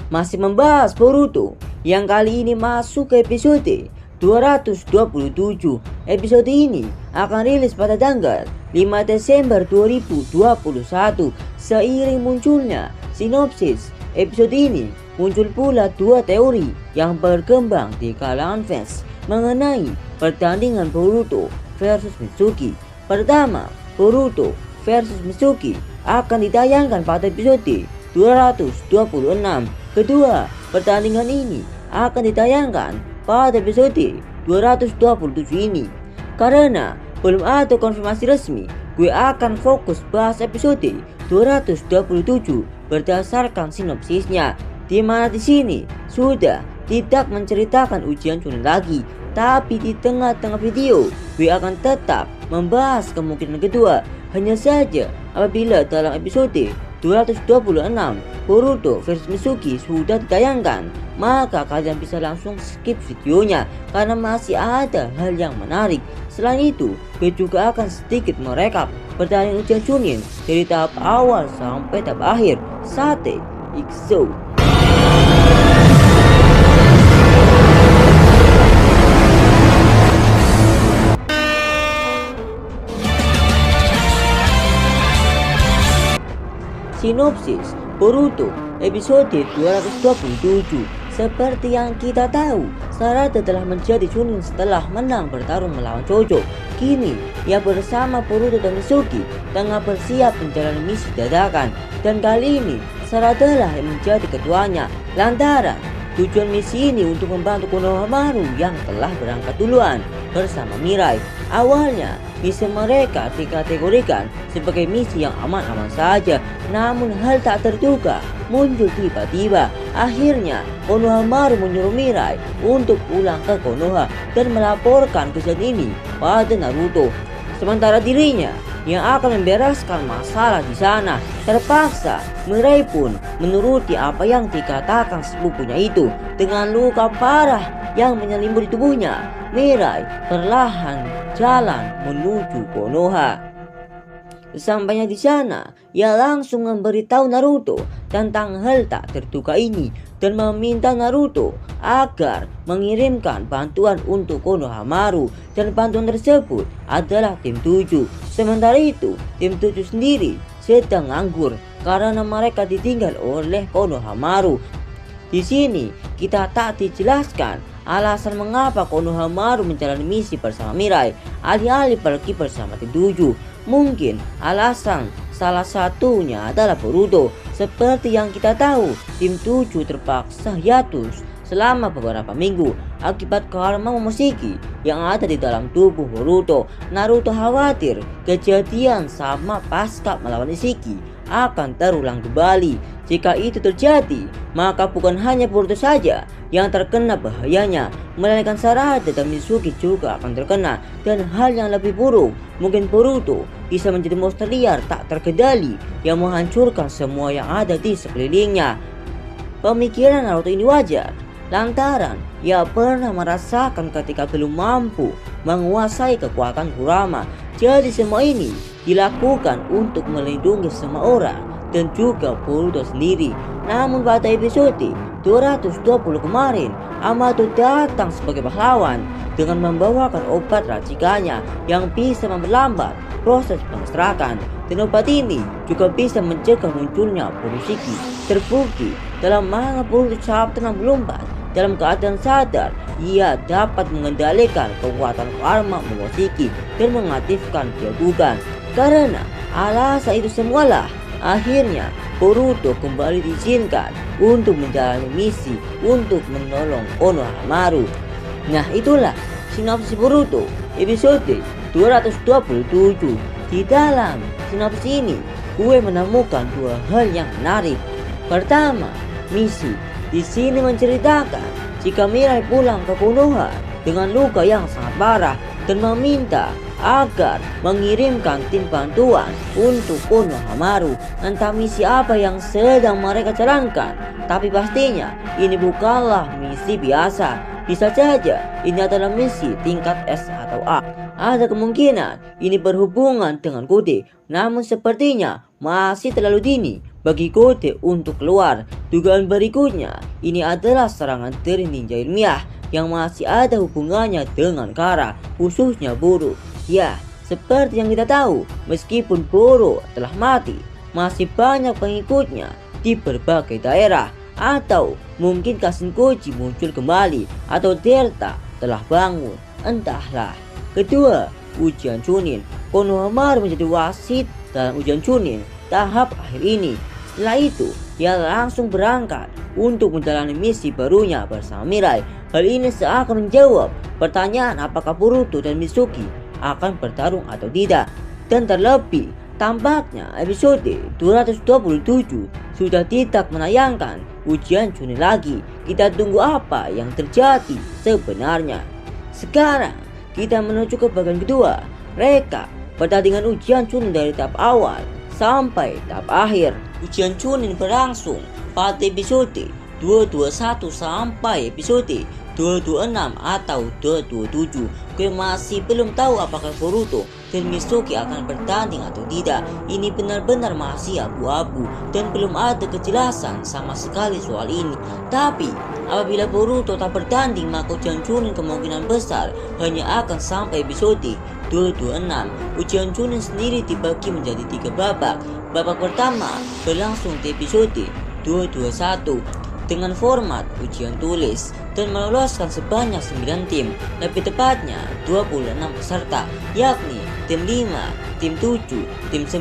masih membahas Boruto yang kali ini masuk ke episode 227. Episode ini akan rilis pada tanggal 5 Desember 2021. Seiring munculnya sinopsis episode ini, muncul pula dua teori yang berkembang di kalangan fans mengenai pertandingan Boruto versus Mitsuki. Pertama, Boruto versus Mitsuki akan ditayangkan pada episode 226. Kedua, pertandingan ini akan ditayangkan pada episode 227 ini. Karena belum ada konfirmasi resmi, gue akan fokus bahas episode 227 berdasarkan sinopsisnya, di mana di sini sudah tidak menceritakan ujian Chunin lagi, tapi di tengah-tengah video gue akan tetap membahas kemungkinan kedua. Hanya saja apabila dalam episode 226 Boruto versus Mitsuki sudah ditayangkan, maka kalian bisa langsung skip videonya karena masih ada hal yang menarik. Selain itu, gue juga akan sedikit merekap pertandingan ujian Chunin dari tahap awal sampai tahap akhir. Sate Ikso. Sinopsis Boruto episode 227. Seperti yang kita tahu, Sarada telah menjadi Chunin setelah menang bertarung melawan Chojo. Kini ia bersama Boruto dan Mitsuki tengah bersiap menjalani misi dadakan, dan kali ini Sarada lah yang menjadi ketuanya. Lantaran tujuan misi ini untuk membantu Konohamaru yang telah berangkat duluan bersama Mirai. Awalnya misi mereka dikategorikan sebagai misi yang aman-aman saja, namun hal tak terduga muncul tiba-tiba. Akhirnya Konohamaru menyuruh Mirai untuk pulang ke Konoha dan melaporkan kejadian ini pada Naruto. Sementara dirinya yang akan membereskan masalah di sana. Terpaksa Mirai pun menuruti apa yang dikatakan sepupunya itu. Dengan luka parah yang menyelimuti tubuhnya, Mirai perlahan jalan menuju Konoha. Sesampainya di sana, ia langsung memberitahu Naruto tentang hal tak terduga ini dan meminta Naruto agar mengirimkan bantuan untuk Konohamaru, dan bantuan tersebut adalah tim 7. Sementara itu, tim 7 sendiri sedang nganggur karena mereka ditinggal oleh Konohamaru. Di sini kita tak dijelaskan alasan mengapa Konohamaru menjalani misi bersama Mirai, alih-alih pergi bersama tim 7. Mungkin alasan salah satunya adalah Boruto. Seperti yang kita tahu, tim 7 terpaksa hiatus selama beberapa minggu akibat karma Momoshiki yang ada di dalam tubuh Boruto. Naruto khawatir kejadian sama pasca melawan Ishiki akan terulang kembali. Jika itu terjadi, maka bukan hanya Boruto saja yang terkena bahayanya, melainkan Sarada dan Mitsuki juga akan terkena. Dan hal yang lebih buruk, mungkin Boruto bisa menjadi monster liar tak terkendali yang menghancurkan semua yang ada di sekelilingnya. Pemikiran Naruto ini wajar, lantaran ia pernah merasakan ketika belum mampu menguasai kekuatan Kurama. Jadi semua ini dilakukan untuk melindungi semua orang dan juga Boruto sendiri. Namun pada episode 220 kemarin, Amato datang sebagai pahlawan dengan membawakan obat racikannya yang bisa memperlambat proses pengestrakan, dan obat ini juga bisa mencegah munculnya Momoshiki. Terbukti dalam manga Boruto chapter 64, dalam keadaan sadar ia dapat mengendalikan kekuatan karma Momoshiki dan mengaktifkan Byakugan. Karena alasan itu semualah akhirnya Boruto kembali diizinkan untuk menjalani misi untuk menolong Konohamaru. Nah, itulah sinopsis Boruto episode 227. Di dalam sinopsis ini gue menemukan dua hal yang menarik. Pertama, misi di sini menceritakan jika Mirai pulang ke Konoha dengan luka yang sangat parah dan meminta agar mengirimkan tim bantuan untuk Konohamaru. Entah misi apa yang sedang mereka jalankan, tapi pastinya ini bukanlah misi biasa. Bisa saja ini adalah misi tingkat S atau A. Ada kemungkinan ini berhubungan dengan kode, namun sepertinya masih terlalu dini bagi kode untuk keluar. Dugaan berikutnya, ini adalah serangan dari ninja ilmiah yang masih ada hubungannya dengan Kara, khususnya Boro. Ya, seperti yang kita tahu, meskipun Boro telah mati, masih banyak pengikutnya di berbagai daerah. Atau mungkin Kashinkoji muncul kembali, atau Delta telah bangun, entahlah. Kedua, ujian Chunin. Konohamaru menjadi wasit dalam ujian Chunin tahap akhir ini. Setelah itu, ia langsung berangkat untuk menjalani misi barunya bersama Mirai. Hal ini seakan menjawab pertanyaan apakah Boruto dan Mitsuki akan bertarung atau tidak. Dan terlebih, tampaknya episode 227 sudah tidak menayangkan ujian Chunin lagi. Kita tunggu apa yang terjadi sebenarnya. Sekarang kita menuju ke bagian kedua, rekap pertandingan ujian Chunin dari tahap awal sampai tahap akhir. Ujian Chunin berlangsung pada episode 221 sampai episode 226 atau 227. Gue masih belum tahu apakah Boruto dan Mitsuki akan bertanding atau tidak. Ini benar-benar masih abu-abu dan belum ada kejelasan sama sekali soal ini. Tapi apabila Boruto tak bertanding, maka ujian Chunin kemungkinan besar hanya akan sampai episode 226. Ujian Chunin sendiri dibagi menjadi 3 babak. Babak pertama berlangsung di episode 221 dengan format ujian tulis dan meloloskan sebanyak 9 tim, lebih tepatnya 26 peserta, yakni tim 5, tim 7, tim 9,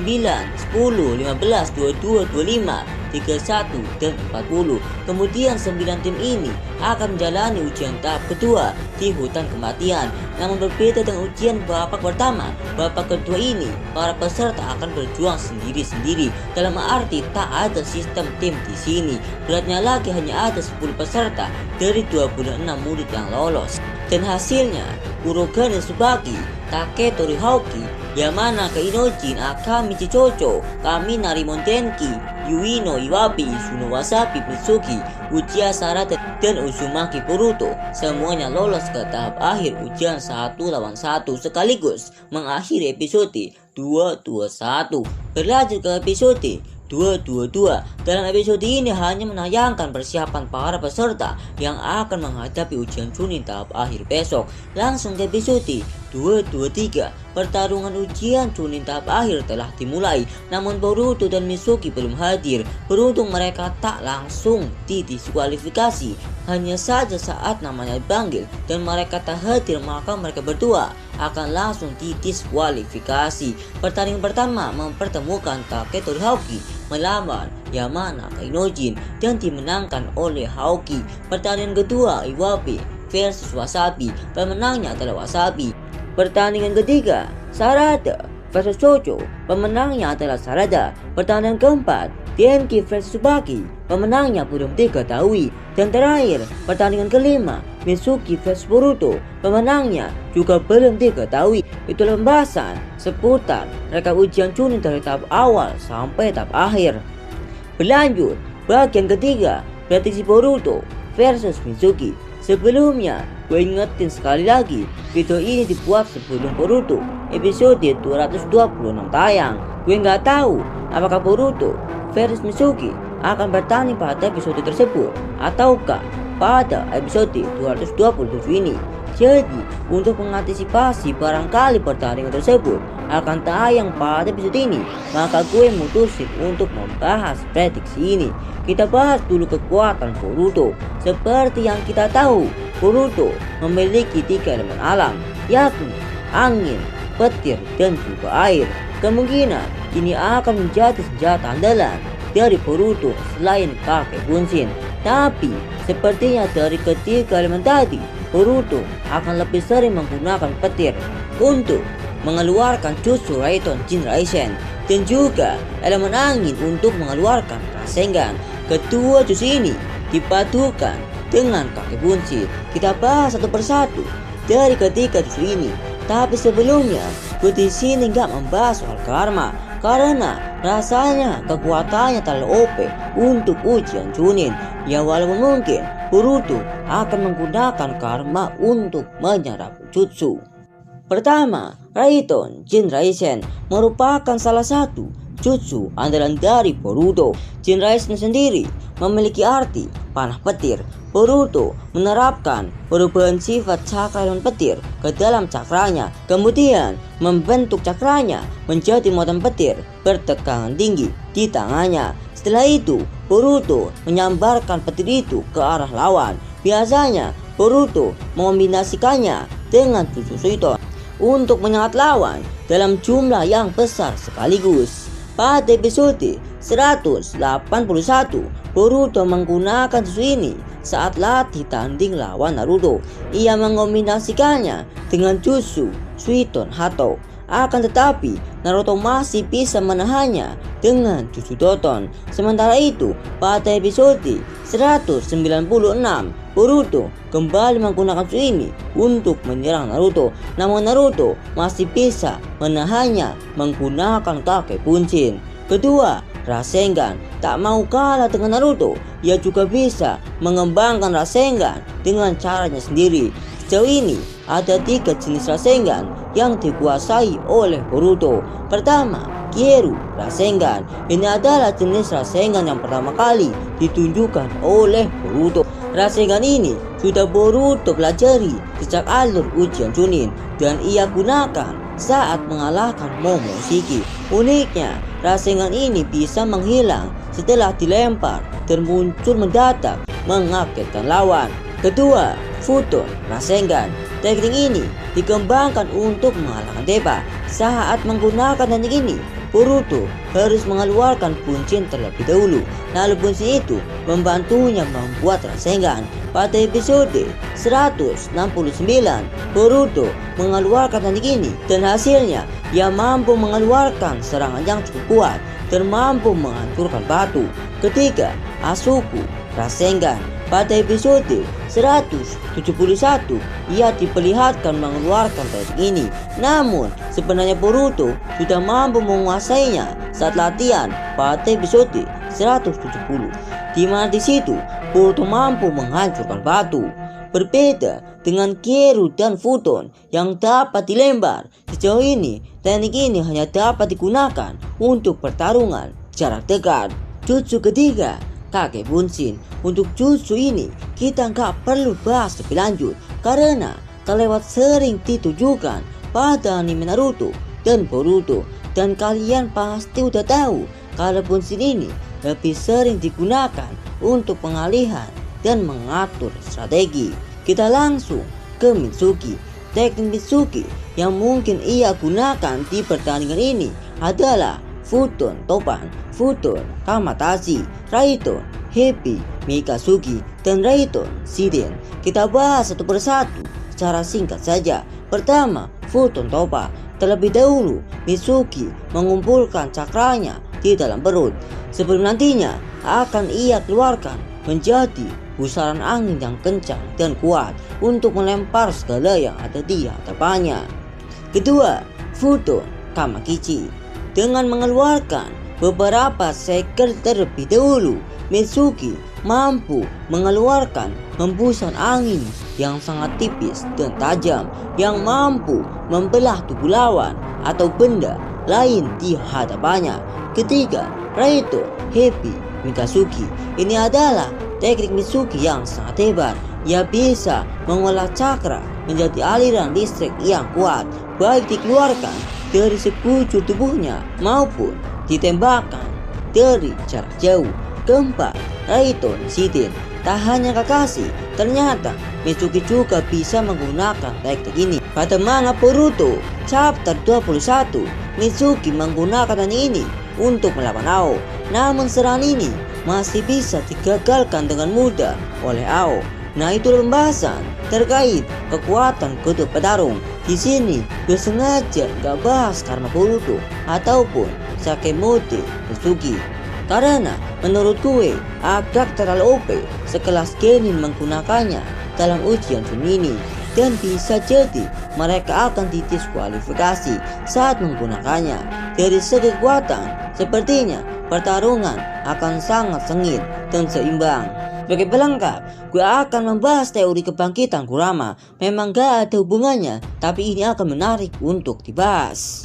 10, 15, 22, 25, 31, dan 40. Kemudian 9 tim ini akan menjalani ujian tahap kedua di hutan kematian. Namun berbeda dengan ujian babak pertama, babak kedua ini para peserta akan berjuang sendiri-sendiri. Dalam arti tak ada sistem tim di sini. Beratnya lagi hanya ada 10 peserta dari 26 murid yang lolos. Dan hasilnya Kurogane Tsubaki, Taketori Hauki, Yamanaka Inojin, Akami Chichocho, Kaminari Montenki, Yuino Iwabi, Suno Wasabi Mitsuki, Uchiha Sarada, dan Uzumaki Boruto semuanya lolos ke tahap akhir ujian 1 lawan 1 sekaligus mengakhiri episode 221. Berlanjut ke episode 222. Dalam episode ini hanya menayangkan persiapan para peserta yang akan menghadapi ujian Chunin tahap akhir besok. Langsung ke episode 223. Pertarungan ujian Chunin tahap akhir telah dimulai, namun Boruto dan Mitsuki belum hadir. Beruntung mereka tak langsung didiskualifikasi, hanya saja saat namanya dipanggil dan mereka tak hadir, maka mereka berdua akan langsung didiskualifikasi. Pertandingan pertama mempertemukan Taketori Hauki melawan Yamanaka Inojin dan dimenangkan oleh Hauki. Pertandingan kedua Iwabe versus Wasabi, pemenangnya adalah Wasabi. Pertandingan ketiga Sarada versus Chocho, pemenangnya adalah Sarada. Pertandingan keempat Denki versus Tsubaki, pemenangnya belum diketahui. Dan terakhir pertandingan kelima Mitsuki versus Boruto, pemenangnya juga belum diketahui. Itulah pembahasan seputar rekap ujian Chunin dari tahap awal sampai tahap akhir. Berlanjut bagian ketiga, prediksi Boruto versus Mitsuki. Sebelumnya, gue ingetin sekali lagi, video ini dibuat sebelum Boruto episode 226 tayang. Gue nggak tahu apakah Boruto versus Mitsuki akan bertanding pada episode tersebut ataukah pada episode 227 ini. Jadi, untuk mengantisipasi barangkali pertandingan tersebut akan tayang pada episode ini, maka gue mutusin untuk membahas prediksi ini. Kita bahas dulu kekuatan Boruto. Seperti yang kita tahu, Boruto memiliki 3 elemen alam, yakni angin, petir, dan juga air. Kemungkinan ini akan menjadi senjata andalan dari Boruto selain kakek Bunshin. Tapi sepertinya dari ketiga elemen tadi, Boruto akan lebih sering menggunakan petir untuk mengeluarkan jutsu Raton Jin Raisen dan juga elemen angin untuk mengeluarkan Rasengan. Kedua jutsu ini dipadukan dengan kakek Bunshin. Kita bahas satu persatu dari ketiga jutsu ini. Tapi sebelumnya, gue di sini nggak membahas soal karma karena rasanya kekuatannya terlalu OP untuk ujian Chunin. Ya walaupun mungkin Boruto akan menggunakan karma untuk menyerap jutsu. Pertama, Raiton Jin Raisen merupakan salah satu jutsu andalan dari Boruto. Jin Raisen sendiri memiliki arti panah petir. Boruto menerapkan perubahan sifat cakra dan petir ke dalam cakranya, kemudian membentuk cakranya menjadi muatan petir bertekanan tinggi di tangannya. Setelah itu, Boruto menyambarkan petir itu ke arah lawan. Biasanya, Boruto mengombinasikannya dengan jutsu Suiton untuk menyengat lawan dalam jumlah yang besar sekaligus. Pada episode 181, Boruto menggunakan jutsu ini saat latih tanding lawan Naruto. Ia mengombinasikannya dengan jutsu Suiton Hato. Akan tetapi, Naruto masih bisa menahannya dengan jutsu Doton. Sementara itu, pada episode 196, Boruto kembali menggunakan jutsu ini untuk menyerang Naruto. Namun Naruto masih bisa menahannya menggunakan kakek buncin. Kedua, Rasengan tak mau kalah dengan Naruto. Ia juga bisa mengembangkan Rasengan dengan caranya sendiri. Sejauh ini ada 3 jenis Rasengan yang dikuasai oleh Boruto. Pertama, Kieru Rasengan. Ini adalah jenis Rasengan yang pertama kali ditunjukkan oleh Boruto. Rasengan ini sudah Boruto pelajari sejak alur ujian Chunin dan ia gunakan saat mengalahkan Momoshiki. Uniknya, Rasengan ini bisa menghilang setelah dilempar dan muncul mendadak mengagetkan lawan. Kedua, Futon Rasengan. Teknik ini dikembangkan untuk mengalahkan Deba. Saat menggunakan teknik ini, Boruto harus mengeluarkan buncin terlebih dahulu, lalu buncin itu membantunya membuat Rasengan. Pada episode 169, Boruto mengeluarkan teknik ini dan hasilnya ia mampu mengeluarkan serangan yang cukup kuat dan mampu menghancurkan batu. Ketiga, Asuku Rasengan. Pada episode 171, ia diperlihatkan mengeluarkan teknik ini. Namun, sebenarnya Boruto sudah mampu menguasainya saat latihan pada episode 170, di mana di situ Boruto mampu menghancurkan batu. Berbeda dengan Kieru dan Futon yang dapat dilempar, sejauh ini teknik ini hanya dapat digunakan untuk pertarungan jarak dekat. Jutsu ketiga, kakek buncin. Untuk jutsu ini kita nggak perlu bahas lebih lanjut karena terlewat sering ditujukan pada anime Naruto dan Boruto, dan kalian pasti udah tahu kalau buncin ini lebih sering digunakan untuk pengalihan dan mengatur strategi. Kita langsung ke Mitsuki. Teknik Mitsuki yang mungkin ia gunakan di pertandingan ini adalah Futon Topan, Futon Kamatashi, Raiton Happy Mikazuki, dan Raiton Shiden. Kita bahas satu persatu secara singkat saja. Pertama, Futon Topa. Terlebih dahulu, Mitsuki mengumpulkan cakranya di dalam perut sebelum nantinya akan ia keluarkan menjadi pusaran angin yang kencang dan kuat untuk melempar segala yang ada di hadapannya. Kedua, Futon Kamakichi. Dengan mengeluarkan beberapa segel terlebih dahulu, Mitsuki mampu mengeluarkan hembusan angin yang sangat tipis dan tajam yang mampu membelah tubuh lawan atau benda lain di hadapannya. Ketiga, Raiton Happy Mikazuki. Ini adalah teknik Mitsuki yang sangat hebat. Ia bisa mengolah cakra menjadi aliran listrik yang kuat, baik dikeluarkan dari sekujur tubuhnya maupun ditembakkan dari jarak jauh. Keempat, Raiton Shiden. Tak hanya Kakashi, ternyata Mitsuki juga bisa menggunakan teknik ini. Pada manga Boruto chapter 21, Mitsuki menggunakan teknik ini untuk melawan Ao. Namun serangan ini masih bisa digagalkan dengan mudah oleh Ao. Nah, itu pembahasan terkait kekuatan kedua petarung. Di sini gue sengaja gak bahas karena Boruto ataupun Sakemute Mitsuki, karena menurut gue agak terlalu OP sekelas Genin menggunakannya dalam ujian Chunin ini, dan bisa jadi mereka akan didiskualifikasi saat menggunakannya. Dari segi kekuatan, sepertinya pertarungan akan sangat sengit dan seimbang. Sebagai pelengkap, gue akan membahas teori kebangkitan Kurama. Memang gak ada hubungannya, tapi ini akan menarik untuk dibahas.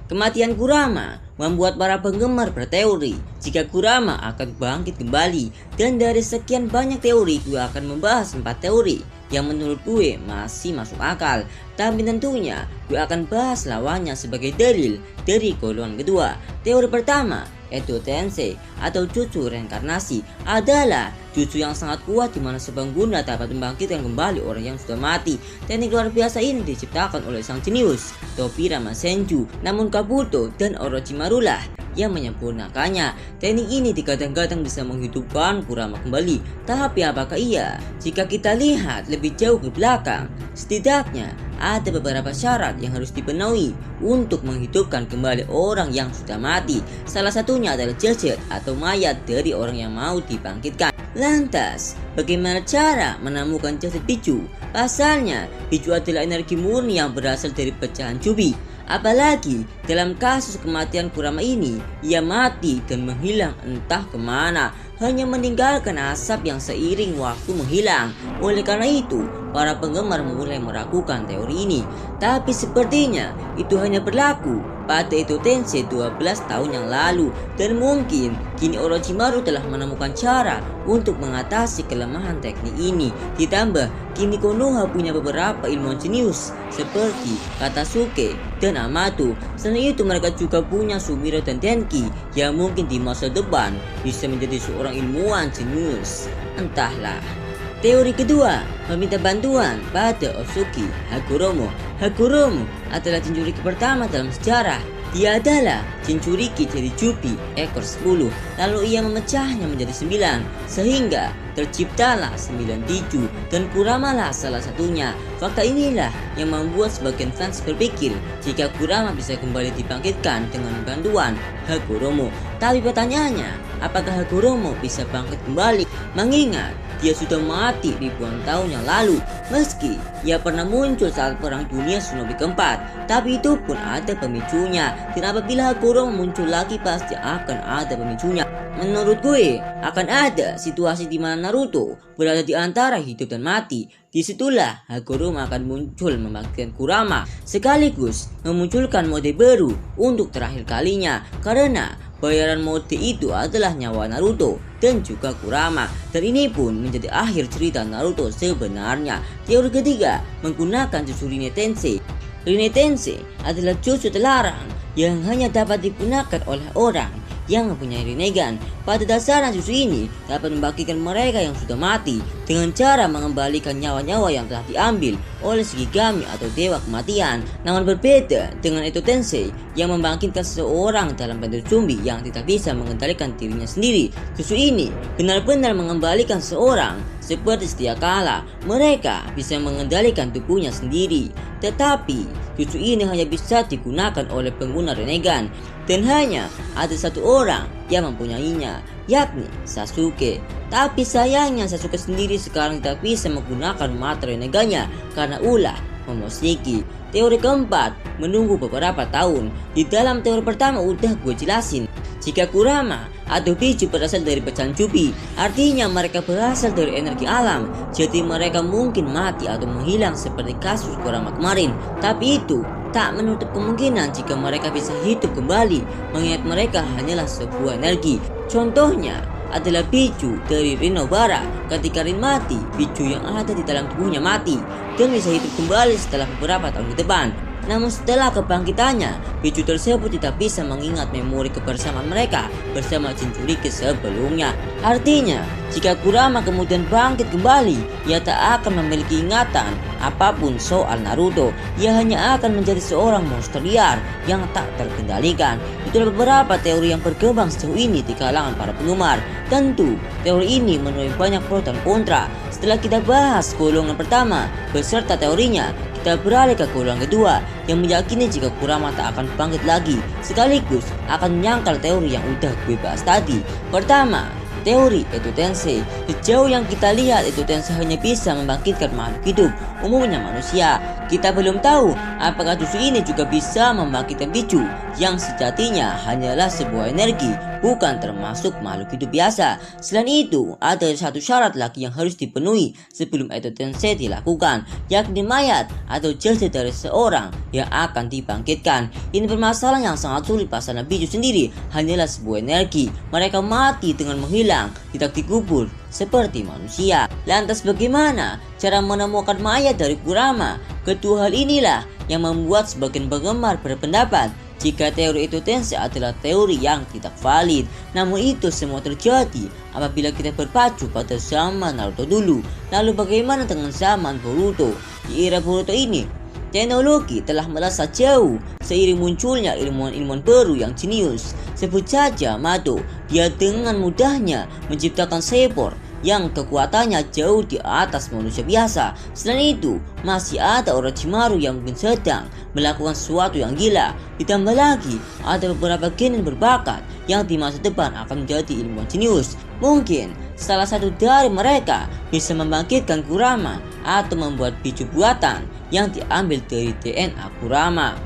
Kematian Kurama membuat para penggemar berteori jika Kurama akan bangkit kembali. Dan dari sekian banyak teori, gue akan membahas 4 teori yang menurut gue masih masuk akal. Tapi tentunya gue akan bahas lawannya sebagai dalil dari golongan kedua. Teori pertama, Edo Tensei atau jutsu reinkarnasi, adalah jutsu yang sangat kuat di mana sepengguna dapat membangkitkan kembali orang yang sudah mati. Teknik luar biasa ini diciptakan oleh sang jenius Tobirama Senju, namun Kabuto dan Orochimaru lah yang menyempurnakannya. Teknik ini digadang-gadang bisa menghidupkan Kurama kembali. Tapi apakah iya? Jika kita lihat lebih jauh ke belakang, setidaknya ada beberapa syarat yang harus dipenuhi untuk menghidupkan kembali orang yang sudah mati. Salah satunya adalah jasad atau mayat dari orang yang mau dibangkitkan. Lantas, bagaimana cara menemukan jasad Pichu? Pasalnya, Pichu adalah energi murni yang berasal dari pecahan Kyuubi. Apalagi dalam kasus kematian Kurama ini, ia mati dan menghilang entah kemana, hanya meninggalkan asap yang seiring waktu menghilang. Oleh karena itu, para penggemar mulai meragukan teori ini. Tapi sepertinya itu hanya berlaku pada Edo Tensei 12 tahun yang lalu, dan mungkin kini Orochimaru telah menemukan cara untuk mengatasi kelemahan teknik ini. Ditambah kini Konoha punya beberapa ilmuwan jenius seperti Katasuke dan Amato. Selain itu mereka juga punya Sumire dan Denki yang mungkin di masa depan bisa menjadi seorang ilmuwan jenius. Entahlah. Teori kedua, meminta bantuan pada Osuki Hagoromo. Hagoromo adalah Jinchuriki pertama dalam sejarah. Dia adalah Jinchuriki dari Kyuubi ekor 10, lalu ia memecahnya menjadi 9, sehingga terciptalah 9 Pichu, dan Kurama lah salah satunya. Fakta inilah yang membuat sebagian fans berpikir jika Kurama bisa kembali dibangkitkan dengan bantuan Hagoromo. Tapi pertanyaannya, apakah Hagoromo bisa bangkit kembali? Mengingat dia sudah mati ribuan tahun yang lalu. Meski ia pernah muncul saat perang dunia Shinobi keempat, tapi itu pun ada pemicunya. Dan apabila Hagoromo muncul lagi, pasti akan ada pemicunya. Menurut gue, akan ada situasi di mana Naruto berada di antara hidup dan mati. Disitulah Hagoromo akan muncul membangkitkan Kurama, sekaligus memunculkan mode baru untuk terakhir kalinya. Karena bayaran mode itu adalah nyawa Naruto dan juga Kurama, dan ini pun menjadi akhir cerita Naruto sebenarnya. Teori ketiga, menggunakan jutsu Rinne Tensei. Rinne Tensei adalah jutsu terlarang yang hanya dapat digunakan oleh orang yang mempunyai Rinnegan. Pada dasarnya jutsu ini dapat membangkitkan mereka yang sudah mati dengan cara mengembalikan nyawa-nyawa yang telah diambil oleh Shikigami atau dewa kematian. Namun berbeda dengan Edo Tensei yang membangkitkan seseorang dalam bentuk zombie yang tidak bisa mengendalikan dirinya sendiri. Jutsu ini benar-benar mengembalikan seseorang seperti sedia kala mereka bisa mengendalikan tubuhnya sendiri. Tetapi jutsu ini hanya bisa digunakan oleh pengguna Rinnegan, dan hanya ada satu orang yang mempunyainya, yakni Sasuke. Tapi sayangnya Sasuke sendiri sekarang tidak bisa menggunakan mata Rinnegannya karena ulah Momoshiki. Teori keempat, menunggu beberapa tahun. Di dalam teori pertama udah gue jelasin, jika Kurama atau Pichu berasal dari pecahan Kyuubi, artinya mereka berasal dari energi alam. Jadi mereka mungkin mati atau menghilang seperti kasus Kurama kemarin. Tapi itu tak menutup kemungkinan jika mereka bisa hidup kembali, mengingat mereka hanyalah sebuah energi. Contohnya adalah Pichu dari Rin Nobara. Ketika Rin mati, Pichu yang ada di dalam tubuhnya mati dan bisa hidup kembali setelah beberapa tahun ke depan. Namun setelah kebangkitannya, Pichu tersebut tidak bisa mengingat memori kebersamaan mereka bersama Jinchuriki sebelumnya. Artinya, jika Kurama kemudian bangkit kembali, ia tak akan memiliki ingatan apapun soal Naruto. Ia hanya akan menjadi seorang monster liar yang tak terkendalikan. Itulah beberapa teori yang berkembang sejauh ini di kalangan para penggemar. Tentu, teori ini menuai banyak pro dan kontra. Setelah kita bahas golongan pertama beserta teorinya, kita beralih ke golongan kedua yang meyakini jika Kurama tak akan bangkit lagi, sekaligus akan menyangkal teori yang udah gue bahas tadi. Pertama, teori Edo Tensei. Sejauh yang kita lihat, Edo Tensei hanya bisa membangkitkan makhluk hidup, umumnya manusia. Kita belum tahu apakah jutsu ini juga bisa membangkitkan Pichu. yang sejatinya hanyalah sebuah energi, bukan termasuk makhluk hidup biasa. Selain itu, ada satu syarat lagi yang harus dipenuhi sebelum Edo Tensei dilakukan, yakni mayat atau jasad dari seorang yang akan dibangkitkan. Ini permasalahan yang sangat sulit pasalnya Biju sendiri hanyalah sebuah energi. Mereka mati dengan menghilang, tidak dikubur seperti manusia. Lantas bagaimana cara menemukan mayat dari Kurama? Kedua hal inilah yang membuat sebagian penggemar berpendapat jika teori Edo Tensei adalah teori yang tidak valid. Namun itu semua terjadi apabila kita berpacu pada zaman Naruto dulu. Lalu bagaimana dengan zaman Boruto? Di era Boruto ini, teknologi telah melesat jauh seiring munculnya ilmuwan-ilmuwan baru yang jenius. Sebut saja Mado, dia dengan mudahnya menciptakan cyborg yang kekuatannya jauh di atas manusia biasa. Selain itu, masih ada Orochimaru yang mungkin sedang melakukan sesuatu yang gila. Ditambah lagi, ada beberapa genin berbakat yang di masa depan akan menjadi ilmuwan jenius. Mungkin salah satu dari mereka bisa membangkitkan Kurama atau membuat biju buatan yang diambil dari DNA Kurama.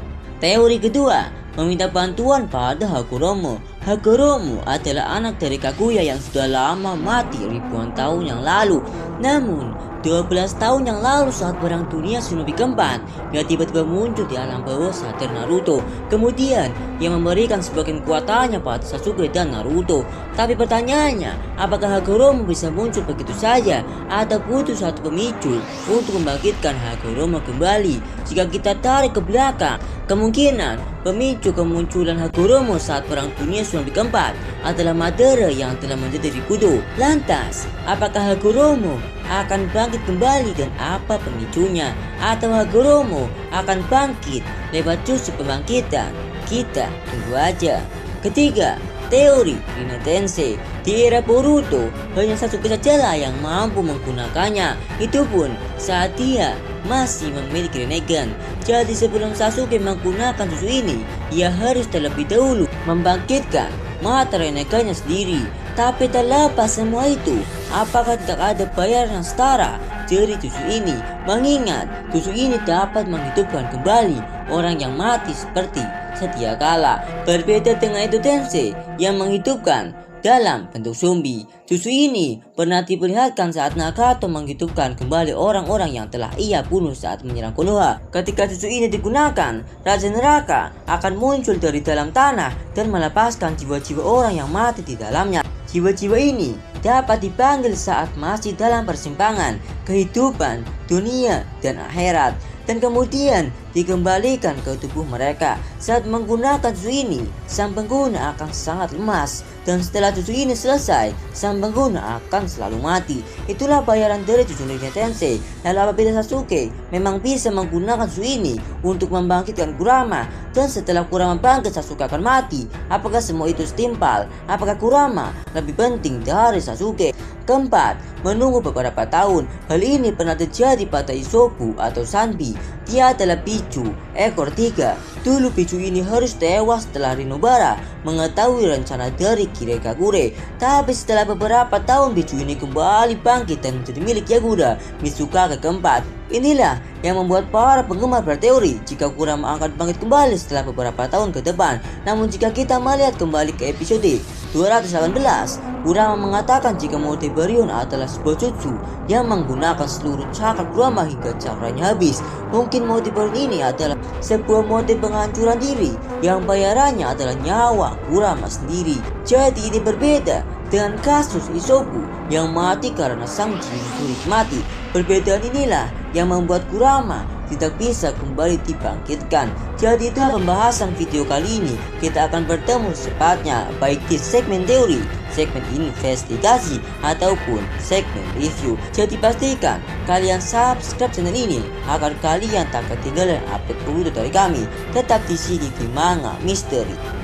Teori kedua, meminta bantuan pada Hagoromo. Hagoromo adalah anak dari Kaguya yang sudah lama mati ribuan tahun yang lalu. Namun 12 tahun yang lalu saat perang dunia Shinobi keempat, dia tiba-tiba muncul di alam bawah sadar Naruto. Kemudian ia memberikan sebagian kekuatannya pada Sasuke dan Naruto. Tapi pertanyaannya, apakah Hagoromo bisa muncul begitu saja atau butuh satu pemicu untuk membangkitkan Hagoromo kembali? Jika kita tarik ke belakang, kemungkinan pemicu kemunculan Hagoromo saat perang dunia Shinobi keempat adalah Madara yang telah menjadi Rikudo. Lantas, apakah Hagoromo akan bangkit kembali dan apa pemicunya? Atau Hagoromo akan bangkit lewat justru pembangkitan? Kita tunggu aja. Ketiga, teori Rin Tensei. Di era Boruto, hanya Sasuke sajalah yang mampu menggunakannya. Itu pun saat dia masih memiliki Rinnegan. Jadi sebelum Sasuke menggunakan jurus ini, ia harus terlebih dahulu membangkitkan mata Rinnegannya sendiri. Tapi terlepas semua itu, apakah tidak ada bayaran yang setara dari jurus ini? Mengingat jurus ini dapat menghidupkan kembali orang yang mati seperti sedia kala. Berbeda dengan Edo Tensei yang menghidupkan dalam bentuk zombie. Jurus ini pernah diperlihatkan saat Nagato menghidupkan kembali orang-orang yang telah ia bunuh saat menyerang Konoha. Ketika jurus ini digunakan, Raja Neraka akan muncul dari dalam tanah dan melepaskan jiwa-jiwa orang yang mati di dalamnya. Jiwa-jiwa ini dapat dipanggil saat masih dalam persimpangan kehidupan, dunia, dan akhirat, dan kemudian dikembalikan ke tubuh mereka. Saat menggunakan jurus ini, sang pengguna akan sangat lemas, dan setelah jurus ini selesai, sang pengguna akan selalu mati. Itulah bayaran dari jurus Rin Tensei. Lalu apabila Sasuke memang bisa menggunakan jurus ini untuk membangkitkan Kurama, dan setelah Kurama bangkit Sasuke akan mati, apakah semua itu setimpal? Apakah Kurama lebih penting dari Sasuke? Keempat, menunggu beberapa tahun. Hal ini pernah terjadi pada Isobu atau Sanbi. Dia adalah biju ekor 3. Dulu biju ini harus tewas setelah Rinobara mengetahui rencana dari Kirekagure. Tapi setelah beberapa tahun biju ini kembali bangkit dan menjadi milik Yaguda Mizukage keempat. Inilah yang membuat para penggemar berteori jika Kurama akan bangkit kembali setelah beberapa tahun ke depan. Namun jika kita melihat kembali ke episode 218, Kurama mengatakan jika motif Baryon adalah sebuah jutsu yang menggunakan seluruh cakra Kurama hingga cakranya habis. Mungkin motif Baryon ini adalah sebuah motif penghancuran diri yang bayarannya adalah nyawa Kurama sendiri. Jadi ini berbeda dengan kasus Isobu yang mati karena sang Jinchuriki mati. Perbedaan inilah yang membuat Kurama tidak bisa kembali dibangkitkan. Jadi itulah pembahasan video kali ini. Kita akan bertemu secepatnya baik di segmen teori, segmen investigasi, ataupun segmen review. Jadi pastikan kalian subscribe channel ini agar kalian tak ketinggalan update Boruto dari kami. Tetap di sini di Manga Misteri.